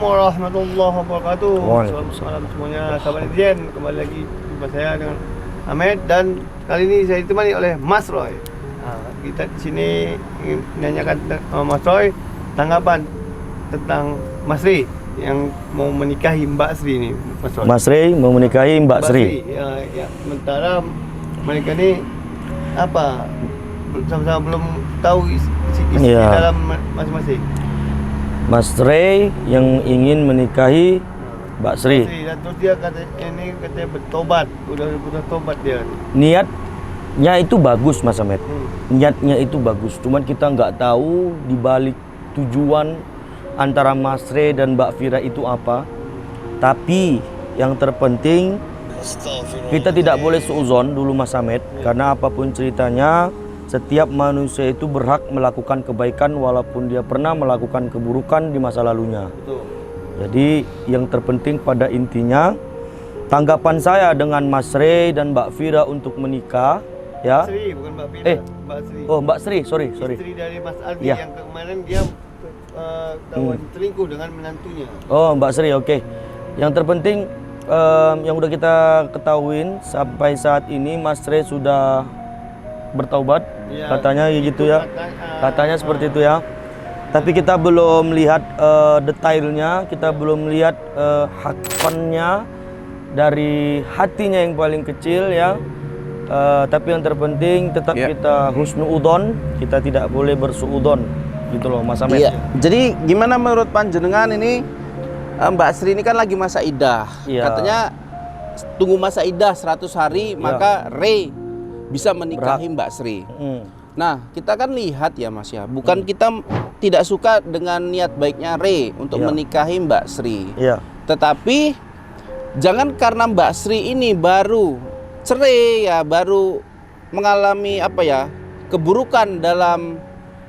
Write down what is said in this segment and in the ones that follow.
warahmatullahi wabarakatuh. Waalaikumsalam. Selamat semuanya, sahabat netizen. Kembali lagi jumpa saya dengan Ahmed, dan kali ini saya ditemani oleh Mas Roy. Kita di sini ingin menanyakan Mas Roy tanggapan tentang Mas Ri yang mau menikahi Mbak Sri ini, Mas Roy. Mas Ri mau menikahi Mbak Sri. Ya, sementara mereka ini apa? Sama-sama belum tahu isi dalam masing-masing. Mas Ray yang ingin menikahi Mbak Sri. Dan terus dia katanya bertobat, udah tobat dia. Niatnya itu bagus, Mas Ahmed. Niatnya itu bagus. Cuman kita nggak tahu di balik tujuan antara Mas Ray dan Mbak Fira itu apa. Tapi yang terpenting kita tidak boleh suuzon dulu, Mas Ahmed. Karena apapun ceritanya, setiap manusia itu berhak melakukan kebaikan walaupun dia pernah melakukan keburukan di masa lalunya. Betul. Jadi yang terpenting pada intinya, tanggapan saya dengan Mas Ray dan Mbak Fira untuk menikah, ya. Sri, bukan Mbak Fira. Mbak Sri. Oh, Mbak Sri, sorry. Istri dari Mas Aldi Ya. yang kemarin dia selingkuh dengan menantunya. Oh, Mbak Sri, oke. Yang terpenting yang udah kita ketahuin sampai saat ini Mas Ray sudah bertaubat, Ya, katanya gitu ya. Katanya seperti itu ya. Tapi kita belum lihat detailnya, kita belum lihat hakonnya dari hatinya yang paling kecil ya. Tapi yang terpenting tetap kita husnuudon, kita tidak boleh bersuudon gitu loh, Mas Ahmed. Iya. Jadi gimana menurut panjenengan ini, Mbak Sri ini kan lagi masa idah. Iya. Katanya tunggu masa idah 100 hari maka Ray bisa menikahi Mbak Sri. Nah, kita kan lihat ya Mas ya, bukan kita tidak suka dengan niat baiknya Ray untuk menikahi Mbak Sri. Iya. Tetapi jangan karena Mbak Sri ini baru cerai ya, baru mengalami apa ya, keburukan dalam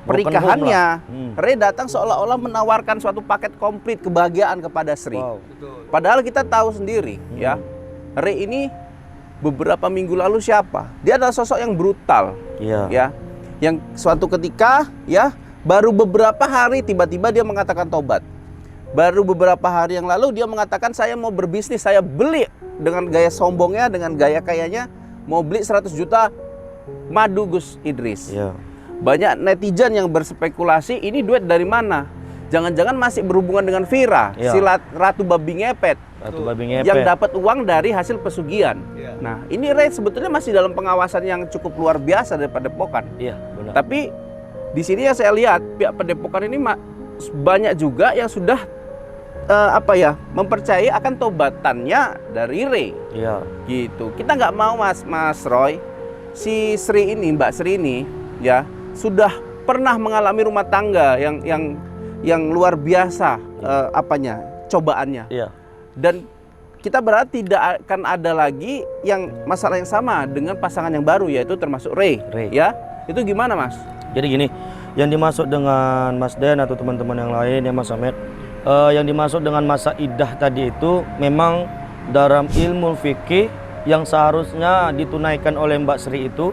pernikahannya, Ray datang seolah-olah menawarkan suatu paket komplit kebahagiaan kepada Sri. Wow. Padahal kita tahu sendiri ya, Ray ini beberapa minggu lalu siapa? Dia adalah sosok yang brutal. Iya. Ya. Yang suatu ketika ya, baru beberapa hari tiba-tiba dia mengatakan tobat. Baru beberapa hari yang lalu dia mengatakan saya mau berbisnis, saya beli dengan gaya sombongnya, dengan gaya kayanya mau beli 100 juta madu Gus Idris. Iya. Banyak netizen yang berspekulasi ini duit dari mana? Jangan-jangan masih berhubungan dengan Fira, si Ratu Babi Ngepet. Ratu Babi Ngepet. Yang dapat uang dari hasil pesugihan. Nah, ini Ray sebetulnya masih dalam pengawasan yang cukup luar biasa dari Padepokan. Iya, benar. Tapi di sini yang saya lihat pihak Padepokan ini banyak juga yang sudah mempercayai akan tobatannya dari Ray. Iya. Gitu. Kita nggak mau Mas Roy, si Sri ini, Mbak Sri ini, ya sudah pernah mengalami rumah tangga yang luar biasa cobaannya. Iya. Dan kita berarti tidak akan ada lagi yang masalah yang sama dengan pasangan yang baru, yaitu termasuk Ray. Ya, itu gimana Mas? Jadi gini, yang dimaksud dengan Mas Den atau teman-teman yang lain ya Mas Ahmed, yang dimaksud dengan masa idah tadi itu memang dalam ilmu fikih yang seharusnya ditunaikan oleh Mbak Sri itu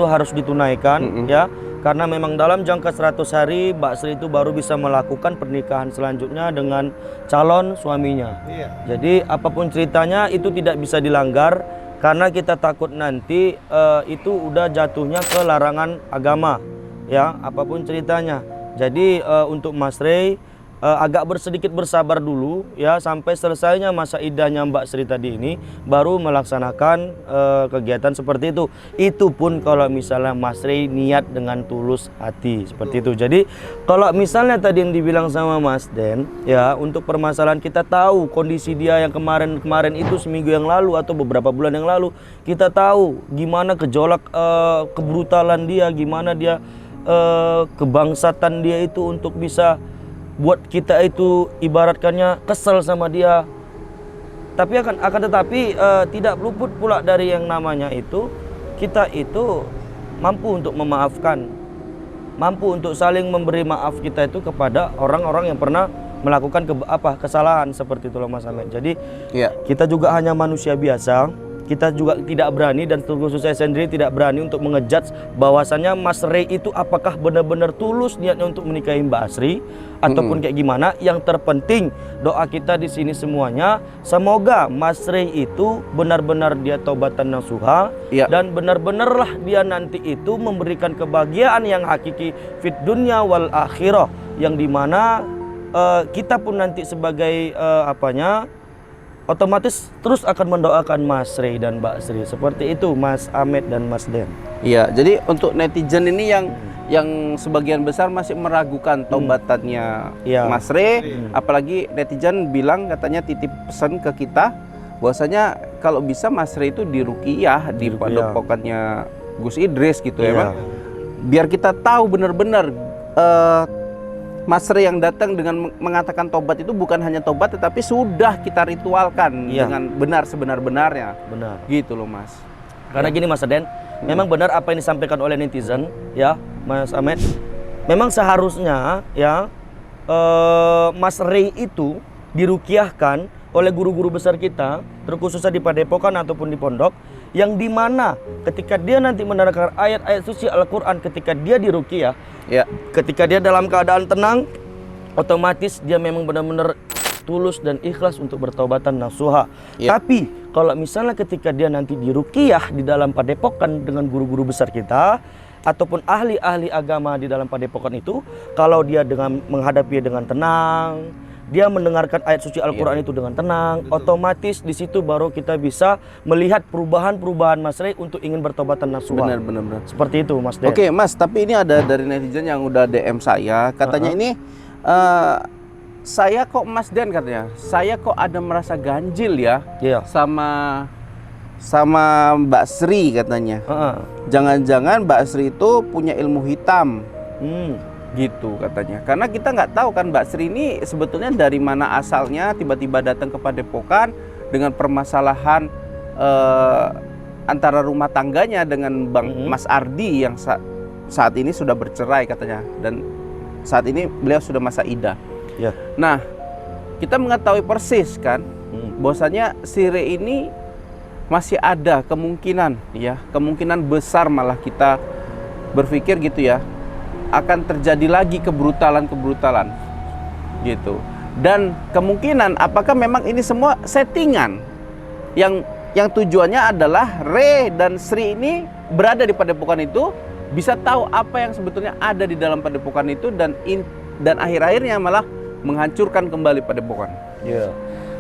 harus ditunaikan ya. Karena memang dalam jangka 100 hari Mbak Sri itu baru bisa melakukan pernikahan selanjutnya dengan calon suaminya. Jadi apapun ceritanya itu tidak bisa dilanggar, karena kita takut nanti itu udah jatuhnya ke larangan agama ya, apapun ceritanya. Jadi untuk Mas Ray agak sedikit bersabar dulu ya, sampai selesainya masa idahnya Mbak Sri tadi ini baru melaksanakan kegiatan seperti itu. Itu pun kalau misalnya Mas Ray niat dengan tulus hati seperti itu. Jadi kalau misalnya tadi yang dibilang sama Mas Den ya, untuk permasalahan kita tahu kondisi dia yang kemarin itu seminggu yang lalu atau beberapa bulan yang lalu, kita tahu gimana gejolak kebrutalan dia, gimana dia kebangsatan dia itu untuk bisa buat kita itu ibaratkannya kesel sama dia. Tapi akan tetapi tidak luput pula dari yang namanya itu, kita itu mampu untuk memaafkan, mampu untuk saling memberi maaf kita itu kepada orang-orang yang pernah melakukan kesalahan seperti itu loh Mas Ahmed. Jadi kita juga hanya manusia biasa kita juga tidak berani, dan terkhusus saya sendiri tidak berani untuk mengejudge bahwasannya Mas Ray itu apakah benar-benar tulus niatnya untuk menikahi Mbak Asri ataupun kayak gimana. Yang terpenting doa kita di sini semuanya, semoga Mas Ray itu benar-benar dia taubatan nasuha, dan benar-benarlah dia nanti itu memberikan kebahagiaan yang hakiki fit dunya wal akhirah, yang dimana kita pun nanti sebagai otomatis terus akan mendoakan Mas Ray dan Mbak Sri. Seperti itu Mas Ahmed dan Mas Den. Iya, jadi untuk netizen ini yang sebagian besar masih meragukan taubatannya Mas Ray, apalagi netizen bilang katanya titip pesan ke kita bahwasanya kalau bisa Mas Ray itu diruqyah di padepokannya Gus Idris gitu ya, Bang. Biar kita tahu benar-benar Mas Ray yang datang dengan mengatakan tobat itu bukan hanya tobat, tetapi sudah kita ritualkan dengan benar sebenar-benarnya. Benar. Gitu loh, Mas. Karena gini Mas Den, memang benar apa yang disampaikan oleh netizen, ya Mas Ahmed. Memang seharusnya ya Mas Ray itu diruqyahkan oleh guru-guru besar kita, terkhususnya di padepokan ataupun di pondok, yang dimana ketika dia nanti menerangkan ayat-ayat suci Al-Quran, ketika dia diruqyah, ketika dia dalam keadaan tenang, otomatis dia memang benar-benar tulus dan ikhlas untuk bertaubatan nasuha. Tapi kalau misalnya ketika dia nanti diruqyah di dalam padepokan dengan guru-guru besar kita ataupun ahli-ahli agama di dalam padepokan itu, kalau dia dengan menghadapi dengan tenang, dia mendengarkan ayat suci Al-Quran itu dengan tenang, otomatis di situ baru kita bisa melihat perubahan-perubahan Mas Ray untuk ingin bertaubatan nasuha. Benar. Seperti itu Mas Den. Oke Mas, tapi ini ada dari netizen yang udah DM saya, katanya ini saya kok Mas Den katanya, saya kok ada merasa ganjil ya sama Mbak Sri katanya. Jangan-jangan Mbak Sri itu punya ilmu hitam. Gitu katanya, karena kita nggak tahu kan Mbak Sri ini sebetulnya dari mana asalnya tiba-tiba datang ke padepokan dengan permasalahan antara rumah tangganya dengan Mas Ardi yang saat ini sudah bercerai katanya, dan saat ini beliau sudah masa iddah. Nah, kita mengetahui persis kan bahwasanya si Ray ini masih ada kemungkinan kemungkinan besar, malah kita berpikir gitu ya, akan terjadi lagi kebrutalan gitu. Dan kemungkinan apakah memang ini semua settingan yang tujuannya adalah Ray dan Sri ini berada di padepokan itu, bisa tahu apa yang sebetulnya ada di dalam padepokan itu, dan akhir-akhirnya malah menghancurkan kembali padepokan.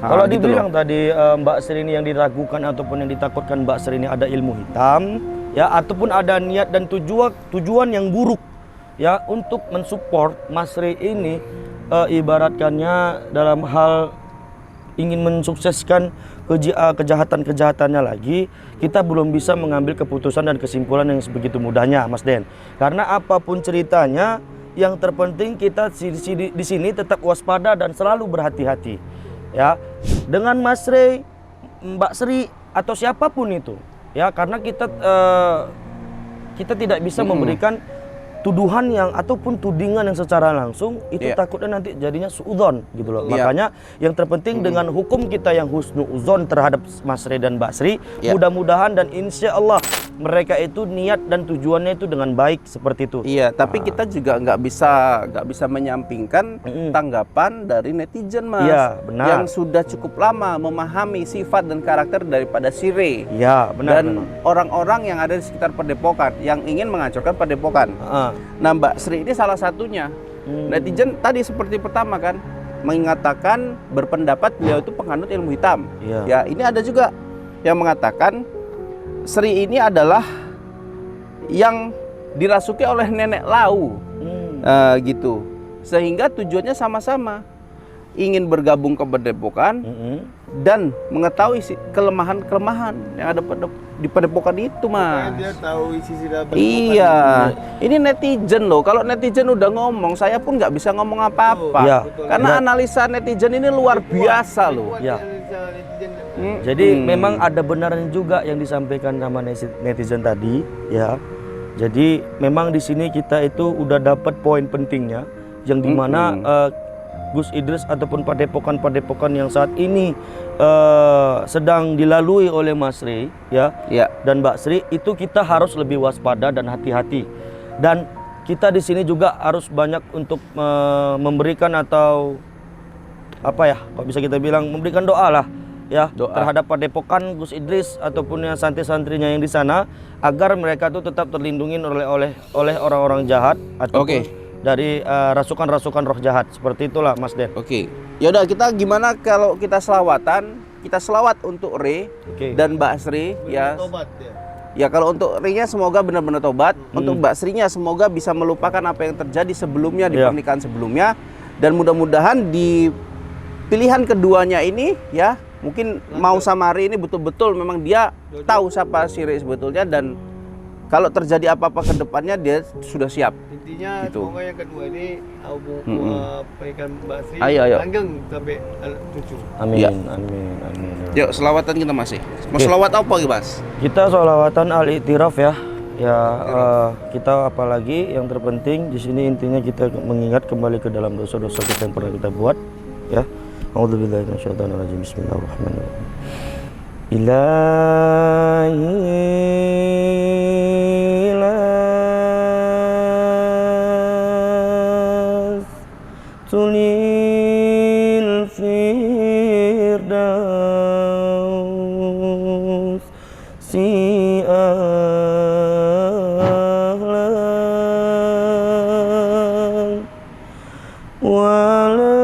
Kalau dibilang tadi Mbak Sri ini yang diragukan ataupun yang ditakutkan Mbak Sri ini ada ilmu hitam ataupun ada niat dan tujuan yang buruk untuk mensupport Mas Ray ini, ibaratkannya dalam hal ingin mensukseskan kejahatan-kejahatannya lagi, kita belum bisa mengambil keputusan dan kesimpulan yang sebegitu mudahnya Mas Den. Karena apapun ceritanya, yang terpenting kita di sini tetap waspada dan selalu berhati-hati dengan Mas Ray, Mbak Sri atau siapapun itu karena kita tidak bisa memberikan tuduhan yang ataupun tudingan yang secara langsung itu takutnya nanti jadinya suudzon gitu loh. Makanya yang terpenting dengan hukum kita yang husnuudzon terhadap Mas Ray dan Mbak Sri, mudah-mudahan dan insya Allah mereka itu niat dan tujuannya itu dengan baik seperti itu. Tapi kita juga nggak bisa menyampingkan tanggapan dari netizen Mas, yang sudah cukup lama memahami sifat dan karakter daripada si Ray dan orang-orang yang ada di sekitar padepokan yang ingin menghancurkan padepokan. Nah Mbak Sri ini salah satunya. Netizen tadi seperti pertama kan mengatakan berpendapat beliau itu penganut ilmu hitam. Ini ada juga yang mengatakan Sri ini adalah yang dirasuki oleh nenek lau, gitu. Sehingga tujuannya sama-sama ingin bergabung ke padepokan dan mengetahui kelemahan-kelemahan yang ada di padepokan itu, Mas. Dia tahu isi padepokan. Ini netizen loh. Kalau netizen udah ngomong, saya pun nggak bisa ngomong apa-apa. Karena analisa netizen ini luar biasa loh. Jadi memang ada benarnya juga yang disampaikan sama netizen tadi, Jadi memang di sini kita itu udah dapat poin pentingnya, yang dimana Gus Idris ataupun padepokan-padepokan yang saat ini sedang dilalui oleh Mas Rey ya, dan Mbak Sri, itu kita harus lebih waspada dan hati-hati. Dan kita di sini juga harus banyak untuk memberikan atau apa ya, kok bisa kita bilang memberikan doa lah ya terhadap padepokan Gus Idris ataupun yang santri-santrinya yang di sana, agar mereka tuh tetap terlindungi oleh orang-orang jahat ataupun dari rasukan-rasukan roh jahat. Seperti itulah Mas Den. Ya udah, kita gimana kalau kita selawatan? Kita selawat untuk Re dan Mbak Sri ya. Ya kalau untuk Re-nya semoga benar-benar tobat. Untuk Mbak Sri-nya semoga bisa melupakan apa yang terjadi sebelumnya di pernikahan sebelumnya, dan mudah-mudahan di pilihan keduanya ini ya, mungkin mau sama Re ini betul-betul memang dia tahu siapa si Re sebetulnya, dan kalau terjadi apa-apa ke depannya dia sudah siap. Intinya gitu. Semoga yang kedua ini pernikahan Mbak Sri langgeng sampai anak cucu. Amin, Ya. amin. Yuk selawatan kita masih. Mau selawat apa lagi Mas? Kita sholawatan al-i'tiraf ya. Kita apalagi yang terpenting di sini intinya kita mengingat kembali ke dalam dosa-dosa kita yang pernah kita buat ya. A'udzubillahi minasyaitonirrajim. Bismillahirrahmanirrahim. Ilahi las tulil firdaus si ahlan wala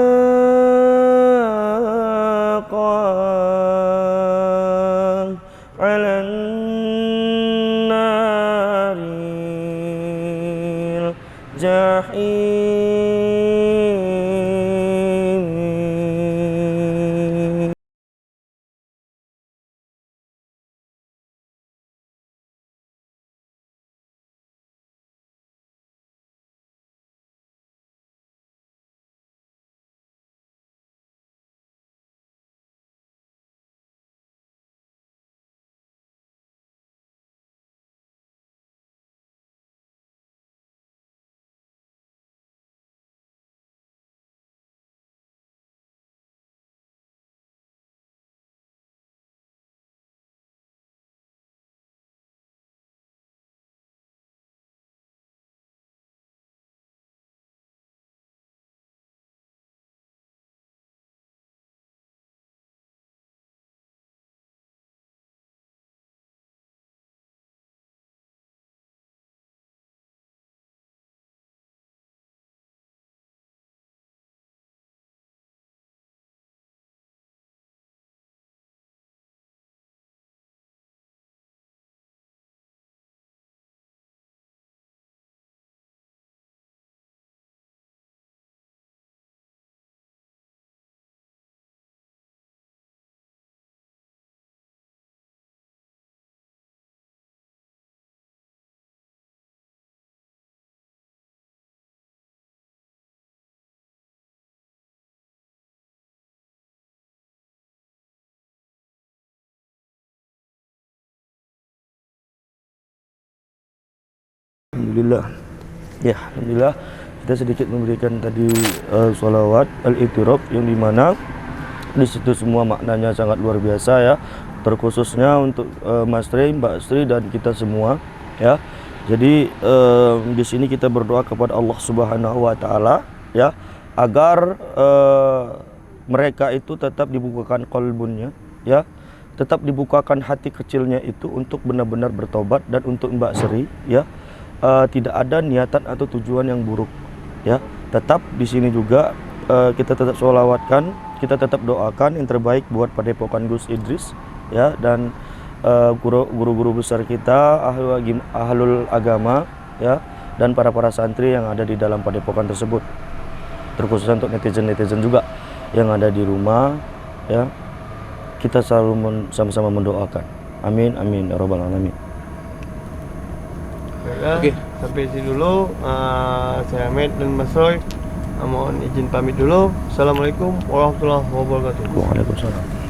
على النار الجحيم. Alhamdulillah. Ya, alhamdulillah kita sedikit memberikan tadi sholawat al-i'tiraf yang dimana di situ semua maknanya sangat luar biasa ya, terkhususnya untuk Mas Rey, Mbak Sri dan kita semua ya. Jadi di sini kita berdoa kepada Allah Subhanahu wa taala ya, agar mereka itu tetap dibukakan qalbunnya ya, tetap dibukakan hati kecilnya itu untuk benar-benar bertobat, dan untuk Mbak Sri ya, tidak ada niatan atau tujuan yang buruk ya. Tetap di sini juga kita tetap sholawatkan, kita tetap doakan yang terbaik buat padepokan Gus Idris ya, dan guru-guru besar kita, ahlul agama ya, dan para santri yang ada di dalam padepokan tersebut, terkhusus untuk netizen juga yang ada di rumah ya. Kita selalu sama-sama mendoakan. Amin amin ya rabbal alamin. Sampai sini dulu. Saya Ahmed dan Mas Roy mohon izin pamit dulu. Assalamualaikum warahmatullahi wabarakatuh. Waalaikumsalam.